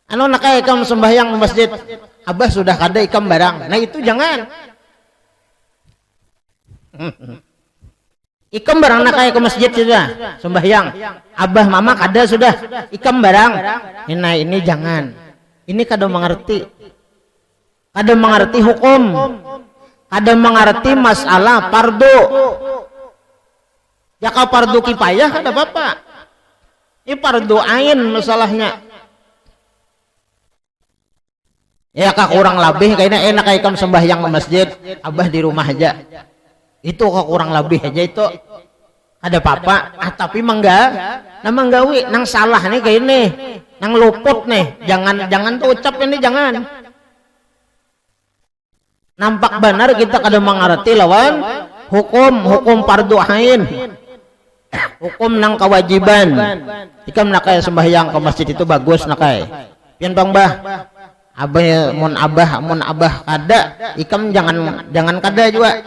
Anu nakai ikam sembahyang masjid, abah sudah kada ikam barang. Nah, itu jangan. Ikam barang nakai ke masjid sudah sembahyang, abah mama kada sudah ikam barang. Nah, ini jangan. Ini kada mengerti. Kada mengerti hukum, kada mengerti masalah fardu. Jaka fardu kifayah kada apa-apa. Ini fardu ain masalahnya. Ya kak kurang lebih kayaknya enak kayak kamu sembahyang ke masjid, abah di rumah aja. Itu kok kurang lebih aja itu. Ada apa-apa, tapi manggawi nang salah nih kayak ini, nang luput nih. Jangan tuh ucap ini jangan. Nampak benar kita kada mengerti lawan hukum fardu ain. Hukum nang kewajiban. Ikam nakai sembahyang ke masjid itu bagus nakai. Pian bang bah. Abah mun abah kada ikam jangan kada juga,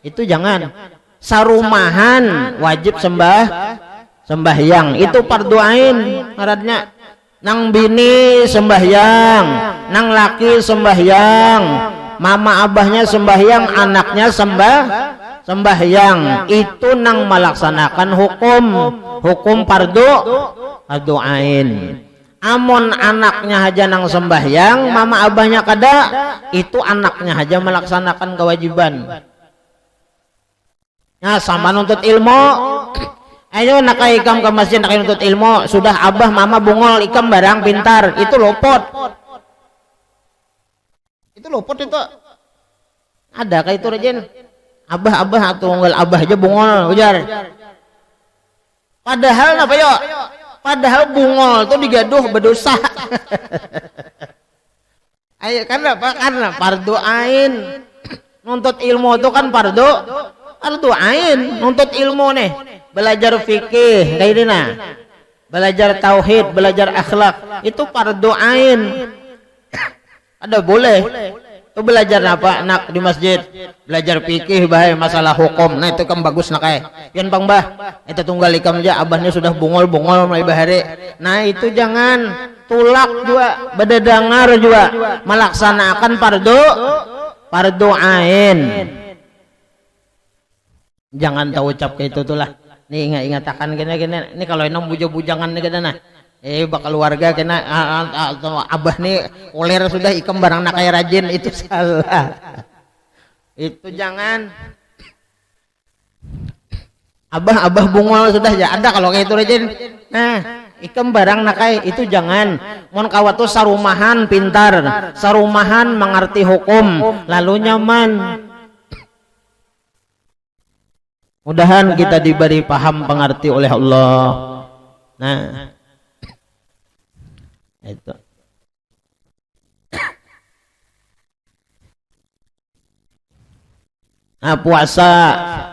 itu jangan. Sarumahan wajib sembahyang, itu fardu ain ngaranna. Nang bini sembahyang, nang laki sembahyang, mama abahnya sembahyang, anaknya sembahyang, itu nang melaksanakan hukum fardu ain. Amon anaknya aja nang sembahyang, mama abahnya kada, itu anaknya aja melaksanakan kewajiban. Nah, sama nuntut ilmu. Ayo nak ikam ke masjid nak nuntut ilmu, sudah abah mama bungol ikam barang pintar, itu lopot. Itu lopot itu. Ada kayak itu rajin. Abah atau unggal abah aja bungol ujar. Padahal apa yo? Padahal bungol tuh digaduh berdosa. Ayo karena apa? Karena fardu ain. Nuntut ilmu itu kan fardu ain. Nuntut ilmu nih, belajar fikih kayak ini nah. Belajar tauhid, belajar akhlak, itu fardu ain. Ada boleh. Tuh belajar apa nak di masjid, belajar fikih bahaya masalah hukum, nah itu kan bagus nak pian bang bah, itu tunggal ikam aja abahnya sudah bungol mulai bahari, nah itu jangan tulak juga, bededangar juga, melaksanakan fardu ain, jangan tahu ucap kayak itu tuh lah, nih ingat-ingatakan gini, ini kalau enam bujangan nih nah. Bakal keluarga kena abah nih ulir sudah ikam barang nak kayak rajin, itu salah. Itu jangan. Abah bungol sudah ya ada kalau kayak itu rajin. Nah, ikam barang nak kayak itu jangan. Mon kawat tuh sarumahan pintar, sarumahan mengerti hukum, lalu nyaman. Mudahan kita diberi paham pengerti oleh Allah. Nah, itu nah puasa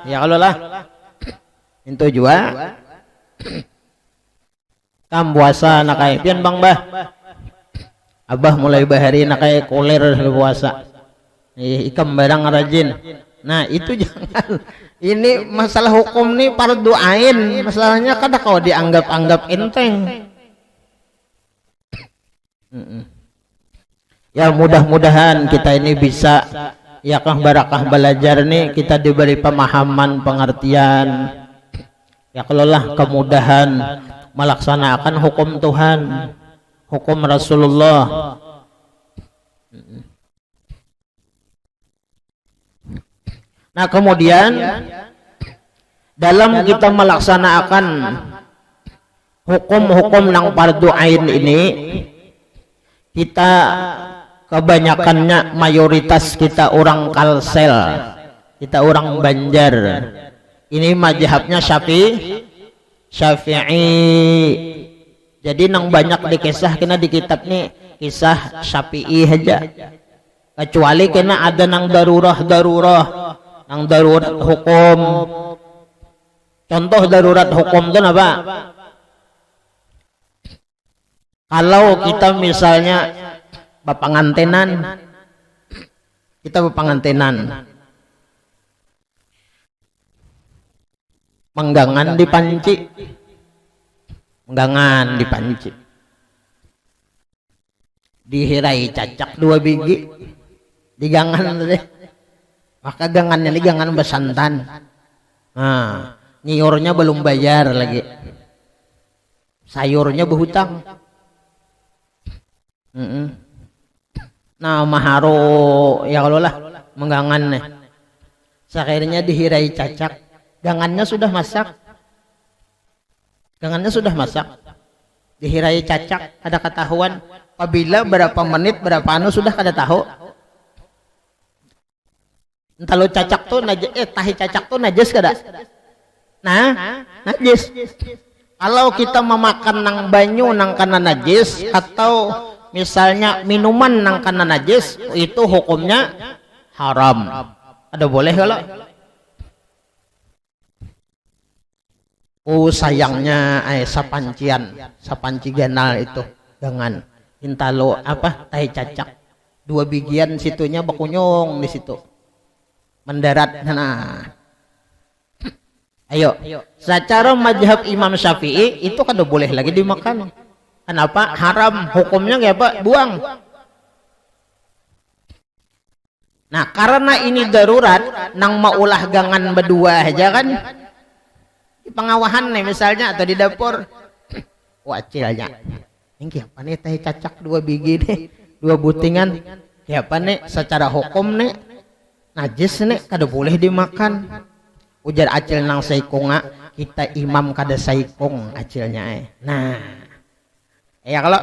ya kalau lah itu juga kam puasa nakai pian bang bah abah mulai bahari nakai koler puasa ikam barang rajin, nah itu jangan. Ini masalah hukum nih fardu ain, masalahnya kada kau dianggap enteng. Ya mudah-mudahan kita ini bisa ya kah barakah belajar nih, kita diberi pemahaman pengertian ya kelola kemudahan melaksanakan hukum Tuhan, hukum Rasulullah. Nah kemudian dalam kita melaksanakan hukum-hukum yang fardu ain ini, kita kebanyakannya mayoritas kita orang Kalsel, kita orang Banjar. Ini mazhabnya Syafi'i. Jadi nang banyak dikisah kena di kitab nih kisah Syafi'i aja. Kecuali kena ada nang darurat hukum. Contoh darurat hukum itu apa? Kalau kita misalnya kita berpengantenan, menggangan dipanci, dihirai cacak 2 biji, digangan deh, maka gangannya ini gangan besantan, nah nyiurnya belum bayar lagi, sayurnya berhutang. Nah maharo ya kalau lah menggangan nih, akhirnya dihirai cacak, gangannya sudah masak, dihirai cacak, ada ketahuan apabila berapa menit berapa anu sudah kada tahu. Entah lo cacak tuh tahi cacak tuh najis kada? Nah najis. Kalau kita memakan nang banyu nang kana najis, atau misalnya minuman nang kana najis, itu hukumnya haram. Ada boleh kalau? Oh sayangnya sapanci ganal itu jangan intalo tahi cacak. dua bigian situnya bakunyung di situ mendarat. Nah ayo secara mazhab Imam Syafi'i itu kada boleh lagi dimakan. Kenapa? Haram, hukumnya kayak apa? Buang. Nah karena ini darurat nang maulah gangan berdua aja kan di pengawahan nih misalnya atau di dapur wacilnya ini apa nih teh cacak dua biji nih dua butingan ya apa nih secara hukum nih najis nih kada boleh dimakan. Ujar acil nang saikunga kita imam kada saikung acilnya nah ya kalau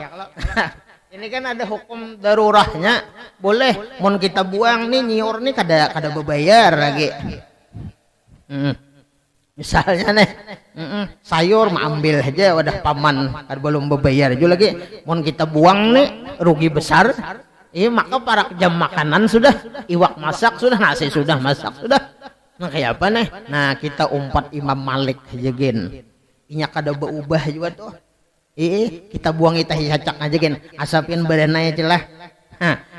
ini kan ada hukum darurahnya boleh mun kita buang nih nyiur nih kada bebayar lagi. Misalnya nih sayur ambil aja wadah paman kada belum bebayar juga lagi mun kita buang nih rugi besar. Maka para jam makanan sudah iwak masak sudah nasi sudah masak sudah. Nah kayak apa nih? Nah kita umpat Imam Malik aja gen. Inya kada berubah juga tuh. Kita buang tahi cacak aja gen asapin badannya celah.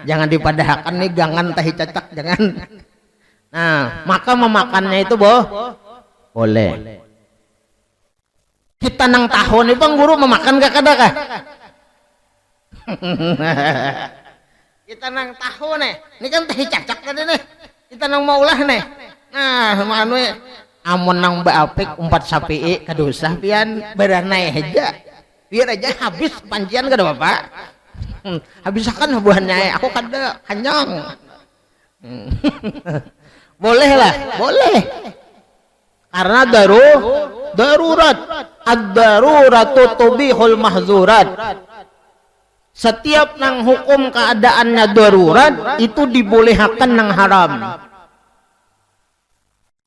Jangan dipadahakan nih gangan tahi cacak jangan. Nah maka memakannya itu boleh. Kita nang tahun nih bang guru memakan gak kada kah? Kita nang tahun nih ini kan tahi cacak tadi nih kita nang maulah nih. Nah manu amon nang baapik umpat sapi kadusah pian badannya aja. Biar aja habis pancian kada bapak. Habiskan buahnya aku kada kenyang. Boleh lah, boleh. Karena darurat. Ad-daruratu tubihul mahzurat. Setiap nang hukum keadaannya darurat itu dibolehkan nang haram.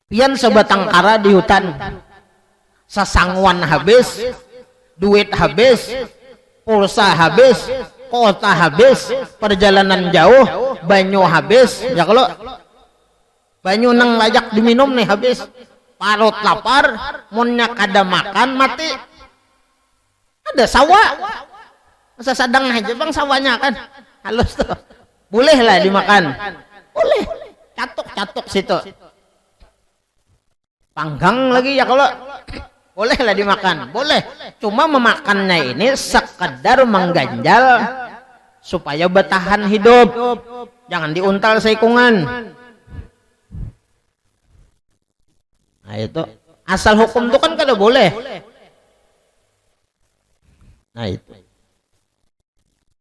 Pian sebatang kara di hutan. Sasangwan habis. Duit habis, pulsa habis, kota habis, perjalanan jauh, banyu habis. Ya kalau banyu nang layak diminum nih habis, parut lapar, munnya kada makan mati. Ada sawah, masa sadang aja bang sawahnya kan, halus tuh, boleh lah dimakan, boleh, catuk situ, panggang lagi ya kalau. Boleh lah dimakan, boleh. Cuma memakannya ini sekedar mengganjal supaya bertahan hidup. Jangan diuntal saikungan. Nah itu asal hukum itu kan kada boleh. Nah itu.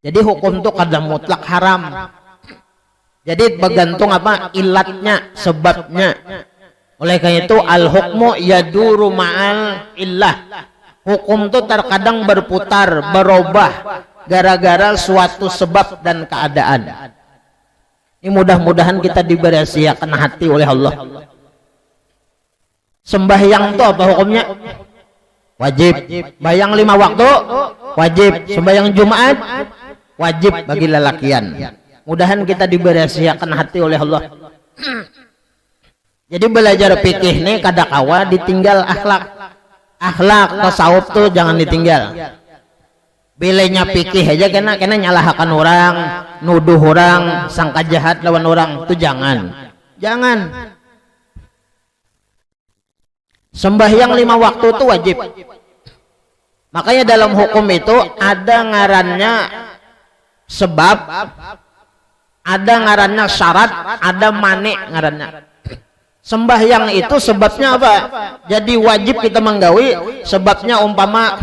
Jadi hukum itu kada mutlak haram. Jadi bergantung apa ilatnya, sebabnya. Oleh karena itu al-hukmu yaduru ma'al illah. Hukum itu terkadang berputar, berubah gara-gara suatu sebab dan keadaan. Ini mudah-mudahan kita diberasiakan hati oleh Allah. Sembahyang itu apa hukumnya? Wajib. Bayang 5 waktu wajib. Sembahyang Jumat wajib bagi lelakian. Mudahan kita diberasiakan hati oleh Allah. Jadi belajar fikih nih kada kawa ditinggal akhlak tasawuf tuh jangan ditinggal. Bilenya fikih aja kena nyalahkan orang, nuduh orang, sangka jahat lawan orang itu jangan. Sembahyang 5 waktu itu wajib. Makanya dalam hukum itu ada ngarannya sebab, ada ngarannya syarat, ada mani ngarannya. Sembahyang itu sebabnya apa? Jadi wajib kita menggawi sebabnya umpama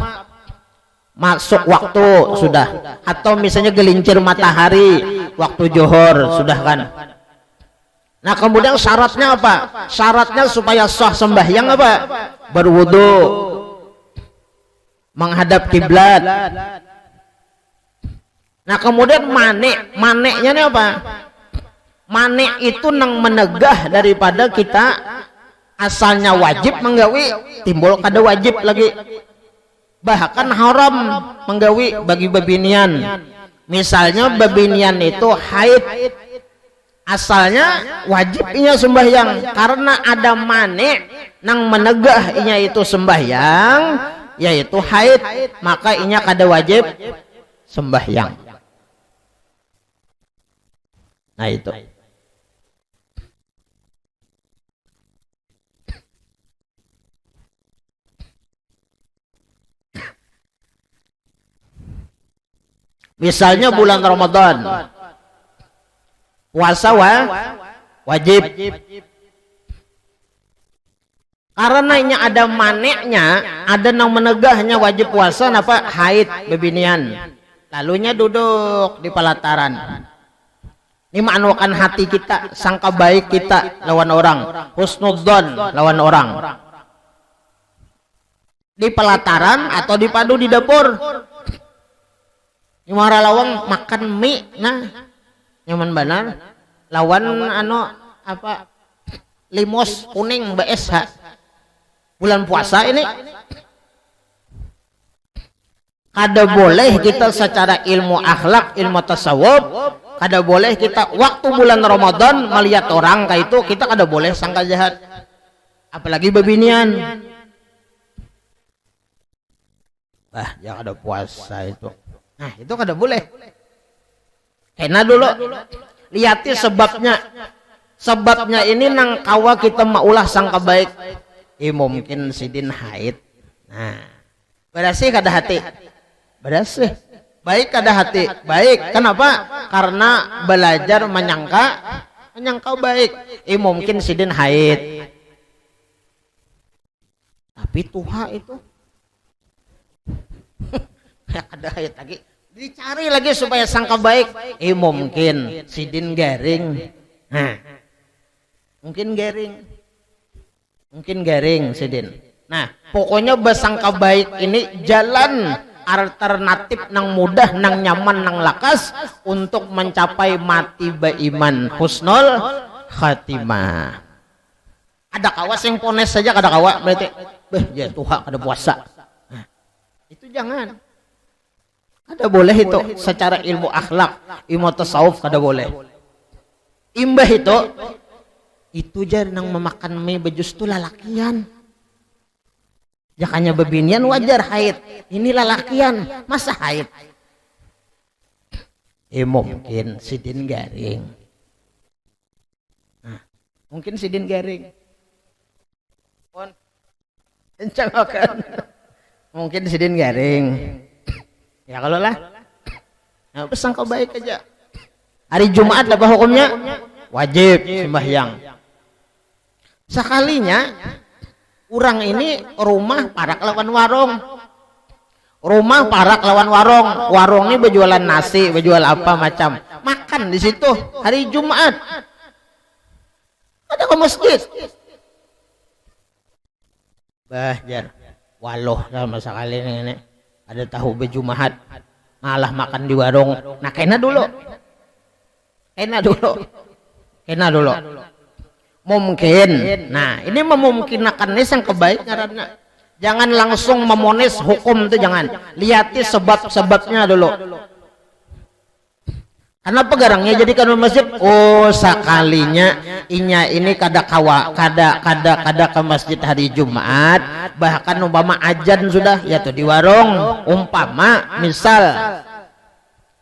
masuk waktu sudah, atau misalnya gelincir matahari waktu johor sudah kan. Nah kemudian syaratnya apa? Syaratnya supaya sah sembahyang apa? Berwudu, menghadap kiblat. Nah kemudian maneknya ini apa? Manek itu nang menegah daripada kita asalnya wajib menggawi timbul kada wajib lagi, bahkan haram menggawi bagi babinian. Misalnya babinian itu haid, asalnya wajib inya sembahyang karena ada manek nang menegah inya itu sembahyang yaitu haid, maka inya kada wajib sembahyang. Nah itu. Misalnya bulan Ramadan, puasa wajib. Karena ini ada maneknya, ada yang menegahnya wajib puasa napa haid bebinian. Lalunya duduk di pelataran. Ini manukan hati kita, sangka baik kita lawan orang, husnudzon lawan orang. Di pelataran atau dipadu di dapur. Ini marah lawang makan mie, nah nyaman benar. Lawan apa limos kuning BSH. Bulan puasa ini kada boleh kita secara ilmu akhlak, ilmu tasawuf, kada boleh kita waktu bulan Ramadan melihat orang kayak itu, kita kada boleh sangka jahat, apalagi bebinian. Jangan ada puasa itu. Nah itu kada boleh. Karena dulu lihati sebabnya ini nang kawa kita maulah sangka baik. Mungkin sidin haid. Nah berasih kada hati, berasih baik kada hati baik. Kenapa? Karena belajar menyangka baik. Mungkin sidin haid, tapi tuha itu ada haid lagi, dicari lagi supaya sangka baik. Mungkin sidin garing. Nah mungkin garing sidin. Nah pokoknya bersangka baik ini jalan alternatif nang mudah, nang nyaman, nang lakas untuk mencapai mati beriman husnul khatimah. Ada kawas yang pones saja kada kawa berarti ya tuha kada puasa. Nah, itu jangan. Kada boleh itu secara ilmu akhlak, ilmu tasawuf kada boleh. Imbah itu jar nang memakan mie bejus tu lalakian. Jakanya bebinian wajar haid. Ini lalakian, masa haid? Mungkin sidin garing. Nah, mungkin sidin garing. Pon, encangkan. Mungkin sidin garing. Ya kalau lah, nah, pesan kau baik aja. Hari Jumat apa hukumnya? Wajib sembahyang. Sekalinya orang ini rumah parak lawan warung. Rumah parak lawan warung. Warung ini berjualan nasi, berjual apa macam. Makan di situ hari Jumat. Ada ke masjid. Jar. Waloh sama sekali ini. Ada tahu bejumahat. Malah makan di warung. Nah kena dulu. Mungkin. Nah ini memungkinkan yang kebaik ngaranna. Jangan langsung memonis hukum itu, jangan. Lihati sebab-sebabnya dulu. Karena pegarangnya jadi kan masjid. Oh sekalinya inya ini kada ke masjid hari Jumat. Bahkan umpama ajan sudah ya tuh di warung. Umpama misal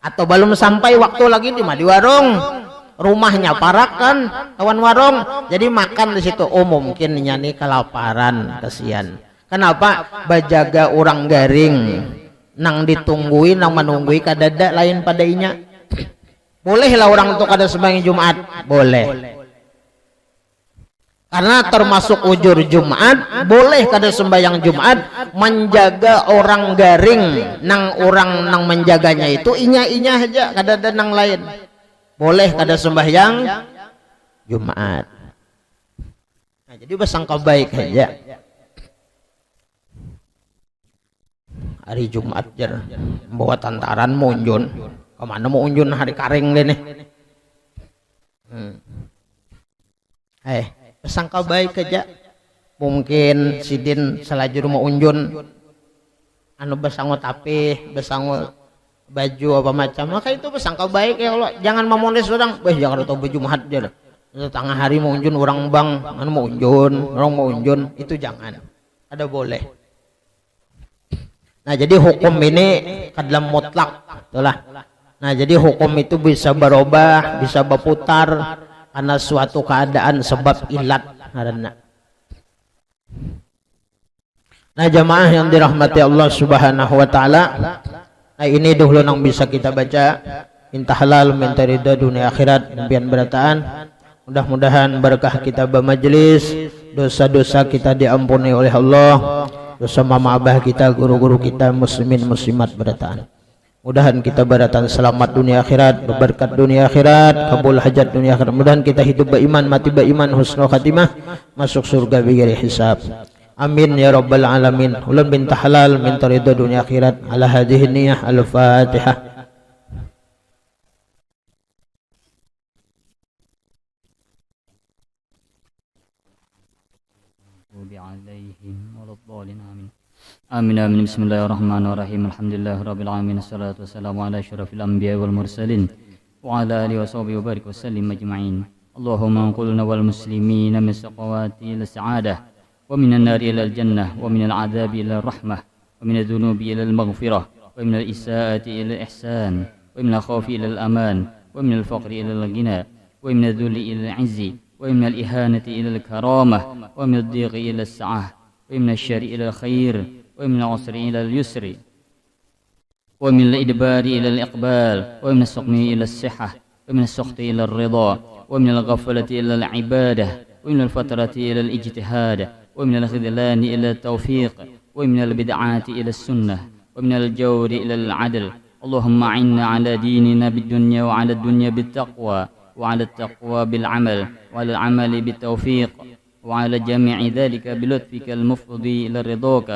atau belum sampai waktu lagi di warung. Rumahnya parak kan kawan warung, jadi makan di situ. Oh mungkin nih kelaparan, kasihan. Kenapa? Bajaga orang garing nang ditungguin, nang menunggui kadada lain padainya. Bolehlah orang untuk kada sembahyang Jumat, boleh. Karena termasuk ujur Jumat, boleh kada sembahyang Jumat menjaga orang garing, nang orang nang menjaganya itu inya aja, kadada nang lain. Boleh kada sembahyang Jumat. Nah, jadi bersangka baik aja. Hari Jumat jar bawa tantaran mau unjun. Kemana mau unjun hari karing deh nih. Bersangka baik aja. Mungkin sidin selajur mau unjun. Besangu tapi besangu baju apa macam, maka itu bersangka baik ya Allah. Jangan memonis orang, jangan tahu baju mahat dia. Tengah hari mau unjun orang bang, orang mau unjun, itu jangan. Ada boleh. Nah jadi hukum ini dalam mutlak, itulah. Nah, jadi hukum itu bisa berubah, bisa berputar karena suatu keadaan sebab ilat karena. Nah, jamaah yang dirahmati Allah Subhanahu wa taala, nah ini dulu yang bisa kita baca. Minta halal, minta ridha dunia akhirat, impian berataan. Mudah-mudahan berkah kita bermajelis, dosa-dosa kita diampuni oleh Allah, dosa mama abah kita, guru-guru kita, muslimin muslimat berataan. Mudahan kita beratan selamat dunia akhirat, berberkat dunia akhirat, kabul hajat dunia akhirat. Mudahan kita hidup beriman, mati beriman, husnul khatimah, masuk surga bighairi hisab. Amin ya rabbal alamin. Ulun minta halal, minta ridha dunia akhirat. Ala hadhihi niyah, al-Fatihah. عليهم ولا الضالين آمين آمين آمين بسم الله الرحمن الرحيم الحمد لله رب العالمين الصلاة والسلام على أشرف الأنبياء والمرسلين وعلى آله وصحبه وبارك وسلم أجمعين اللهم انقلنا والمسلمين من السقوات إلى السعادة ومن النار إلى الجنة ومن العذاب إلى الرحمة ومن الذنوب إلى المغفرة ومن الإساءة إلى الإحسان ومن الخوف إلى الأمان ومن الفقر إلى الغنى ومن الذل إلى العز ومن الإهانة إلى الكرامة ومن الضيق إلى السعة ومن الشر إلى الخير ومن العسر إلى اليسر ومن الإدبار إلى الإقبال ومن السقم إلى الصحة ومن السخط إلى الرضا ومن الغفلة إلى العبادة ومن الفترة إلى الاجتهاد ومن الخذلان إلى التوفيق ومن البدعات إلى السنة ومن الجور إلى العدل اللهم أعنا على ديننا بالدنيا وعلى الدنيا بالتقوى وعلى التقوى بالعمل وعلى العمل بالتوفيق وعلى جميع ذلك بلطفك المفضي إلى رضاك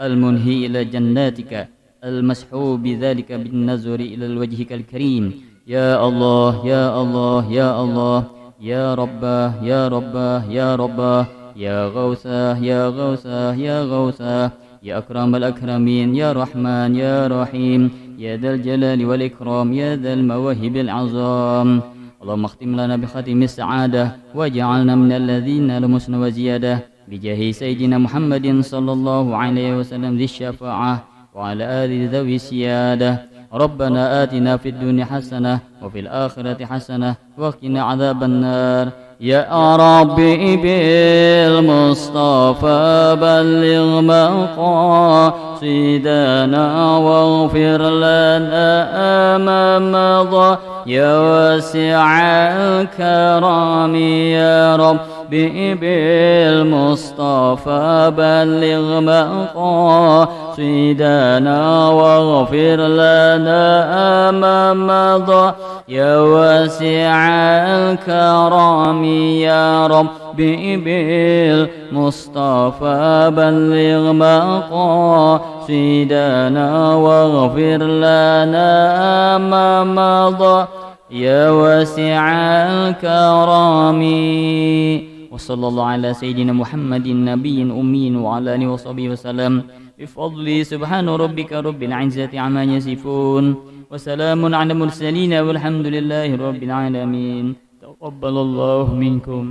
المنهي إلى جناتك المسحوب بذلك بالنظر إلى وجهك الكريم يا الله يا الله يا الله يا رباه يا رباه يا رباه يا غوثاه يا غوثاه يا غوثاه يا أكرم الأكرمين يا رحمن يا رحيم يا ذا الجلال والإكرام يا ذا المواهب العظام اللهم اختم لنا بختم السعادة واجعلنا من الذين لمسن وزيادة بجاه سيدنا محمد صلى الله عليه وسلم ذي الشفاعة وعلى آله ذوي السيادة ربنا آتنا في الدنيا حسنة وفي الآخرة حسنة وقنا عذاب النار يا ربي بالمصطفى بلغ مقاصدنا واغفر لنا ما مضى يا واسع الكرم يا ربي بالمصطفى بلغ مقاصدنا واغفر لنا ما مضى يا واسع الكرم يا ربي بالمصطفى بلغ مقاصدنا واغفر لنا ما مضى يا واسع الكرم وصلى الله على سيدنا محمد النبي الأمي وعلى آله وصحبه وسلم بفضل سبحان ربك رب العزة عما يصفون وسلام على المرسلين والحمد لله رب العالمين تقبل الله منكم